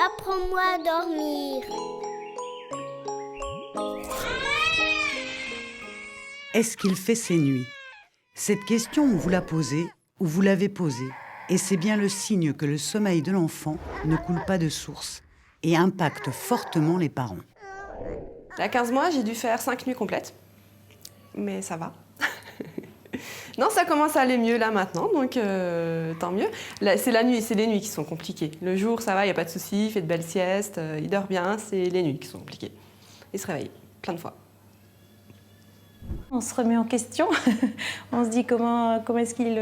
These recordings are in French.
Apprends-moi à dormir. Est-ce qu'il fait ses nuits? Cette question, on vous l'a posée ou vous l'avez posée. Et c'est bien le signe que le sommeil de l'enfant ne coule pas de source et impacte fortement les parents. À 15 mois, j'ai dû faire 5 nuits complètes. Mais ça va. Non, ça commence à aller mieux là maintenant, donc tant mieux. Là, c'est les nuits qui sont compliquées. Le jour, ça va, il n'y a pas de souci, il fait de belles siestes, il dort bien, c'est les nuits qui sont compliquées. Il se réveille plein de fois. On se remet en question. On se dit comment est-ce qu'il...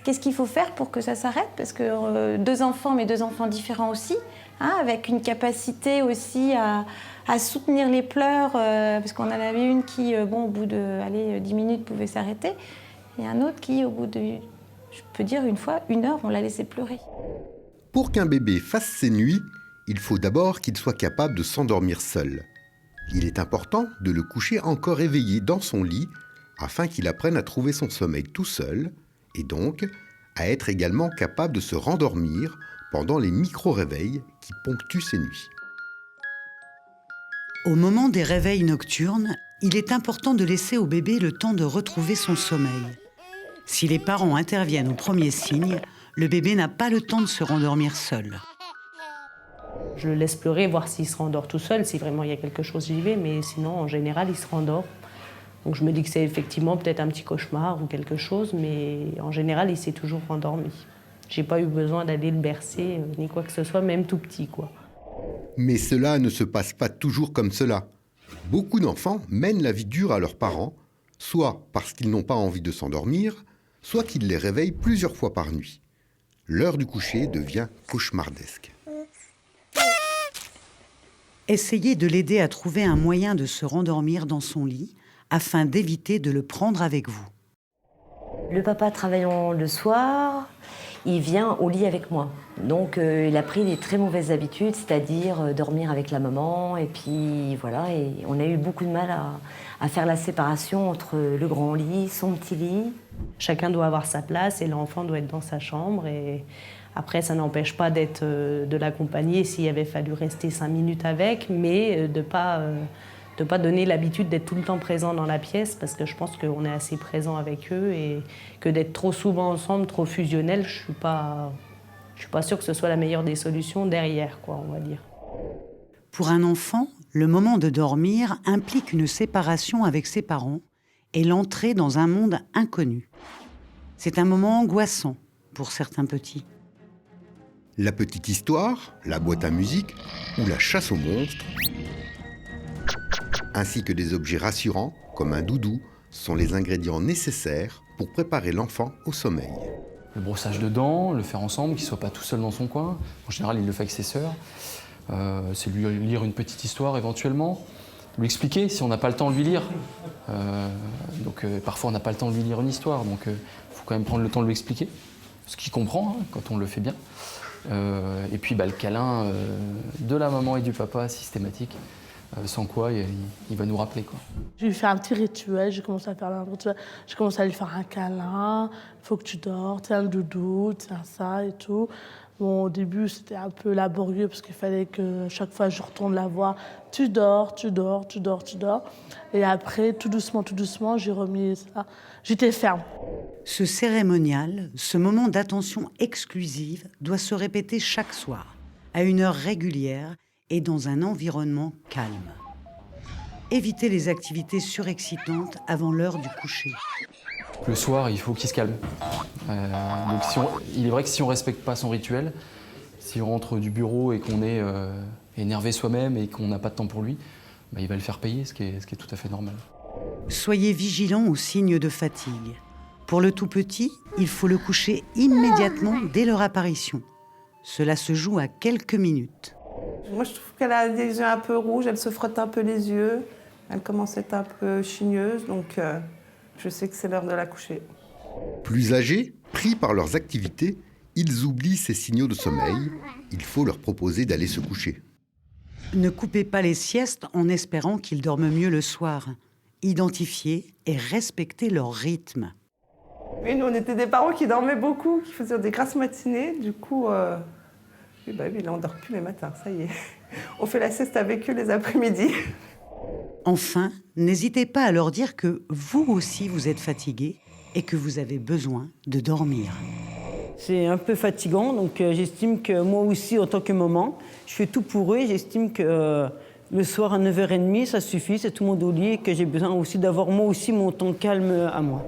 Qu'est-ce qu'il faut faire pour que ça s'arrête? Parce que 2 enfants, mais 2 enfants différents aussi, hein, avec une capacité aussi à soutenir les pleurs, parce qu'on en avait une qui, au bout de 10 minutes, pouvait s'arrêter, et un autre qui, au bout de, je peux dire, 1 heure, on l'a laissé pleurer. Pour qu'un bébé fasse ses nuits, il faut d'abord qu'il soit capable de s'endormir seul. Il est important de le coucher encore éveillé dans son lit, afin qu'il apprenne à trouver son sommeil tout seul, et donc à être également capable de se rendormir pendant les micro-réveils qui ponctuent ses nuits. Au moment des réveils nocturnes, il est important de laisser au bébé le temps de retrouver son sommeil. Si les parents interviennent au premier signe, le bébé n'a pas le temps de se rendormir seul. Je le laisse pleurer, voir s'il se rendort tout seul. Si vraiment il y a quelque chose, j'y vais, mais sinon, en général, il se rendort. Donc je me dis que c'est effectivement peut-être un petit cauchemar ou quelque chose, mais en général, il s'est toujours rendormi. J'ai pas eu besoin d'aller le bercer, ni quoi que ce soit, même tout petit, quoi. Mais cela ne se passe pas toujours comme cela. Beaucoup d'enfants mènent la vie dure à leurs parents, soit parce qu'ils n'ont pas envie de s'endormir, soit qu'ils les réveillent plusieurs fois par nuit. L'heure du coucher devient cauchemardesque. Essayez de l'aider à trouver un moyen de se rendormir dans son lit, afin d'éviter de le prendre avec vous. Le papa travaillant le soir, il vient au lit avec moi. Donc il a pris des très mauvaises habitudes, c'est-à-dire dormir avec la maman. Et puis voilà, et on a eu beaucoup de mal à faire la séparation entre le grand lit, son petit lit. Chacun doit avoir sa place et l'enfant doit être dans sa chambre. Et après, ça n'empêche pas de l'accompagner s'il avait fallu rester 5 minutes avec, mais de pas donner l'habitude d'être tout le temps présent dans la pièce, parce que je pense qu'on est assez présent avec eux et que d'être trop souvent ensemble, trop fusionnel, je suis pas sûre que ce soit la meilleure des solutions derrière, quoi, on va dire. Pour un enfant, le moment de dormir implique une séparation avec ses parents et l'entrée dans un monde inconnu. C'est un moment angoissant pour certains petits. La petite histoire, la boîte à musique ou la chasse aux monstres, ainsi que des objets rassurants, comme un doudou, sont les ingrédients nécessaires pour préparer l'enfant au sommeil. Le brossage de dents, le faire ensemble, qu'il ne soit pas tout seul dans son coin. En général, il le fait avec ses sœurs. C'est lui lire une petite histoire éventuellement, lui expliquer si on n'a pas le temps de lui lire. Parfois, on n'a pas le temps de lui lire une histoire, donc il faut quand même prendre le temps de lui expliquer, ce qu'il comprend quand on le fait bien. Et puis le câlin de la maman et du papa systématique. Sans quoi, il va nous rappeler, quoi. Je lui fais un petit rituel, j'ai commencé à faire un rituel. Je commence à lui faire un câlin, il faut que tu dors, tiens le doudou, tiens ça et tout. Bon, au début, c'était un peu laborieux parce qu'il fallait que chaque fois je retourne la voir. Tu dors, tu dors, tu dors, tu dors. Et après, tout doucement, j'ai remis ça. J'étais ferme. Ce cérémonial, ce moment d'attention exclusive, doit se répéter chaque soir, à une heure régulière, et dans un environnement calme. Évitez les activités surexcitantes avant l'heure du coucher. Le soir, il faut qu'il se calme. Il est vrai que si on ne respecte pas son rituel, si on rentre du bureau et qu'on est énervé soi-même et qu'on n'a pas de temps pour lui, il va le faire payer, ce qui est tout à fait normal. Soyez vigilants aux signes de fatigue. Pour le tout petit, il faut le coucher immédiatement dès leur apparition. Cela se joue à quelques minutes. Moi, je trouve qu'elle a des yeux un peu rouges, elle se frotte un peu les yeux. Elle commence à être un peu chigneuse, donc je sais que c'est l'heure de la coucher. Plus âgés, pris par leurs activités, ils oublient ces signaux de sommeil. Il faut leur proposer d'aller se coucher. Ne coupez pas les siestes en espérant qu'ils dorment mieux le soir. Identifiez et respectez leur rythme. Oui, nous, on était des parents qui dormaient beaucoup, qui faisaient des grasses matinées. Du coup, oui, là, on dort plus les matins, ça y est. On fait la sieste avec eux les après-midi. Enfin, n'hésitez pas à leur dire que vous aussi vous êtes fatigués et que vous avez besoin de dormir. C'est un peu fatigant, donc j'estime que moi aussi, en tant que maman, je fais tout pour eux. J'estime que le soir à 9h30, ça suffit, c'est tout le monde au lit et que j'ai besoin aussi d'avoir moi aussi mon temps calme à moi.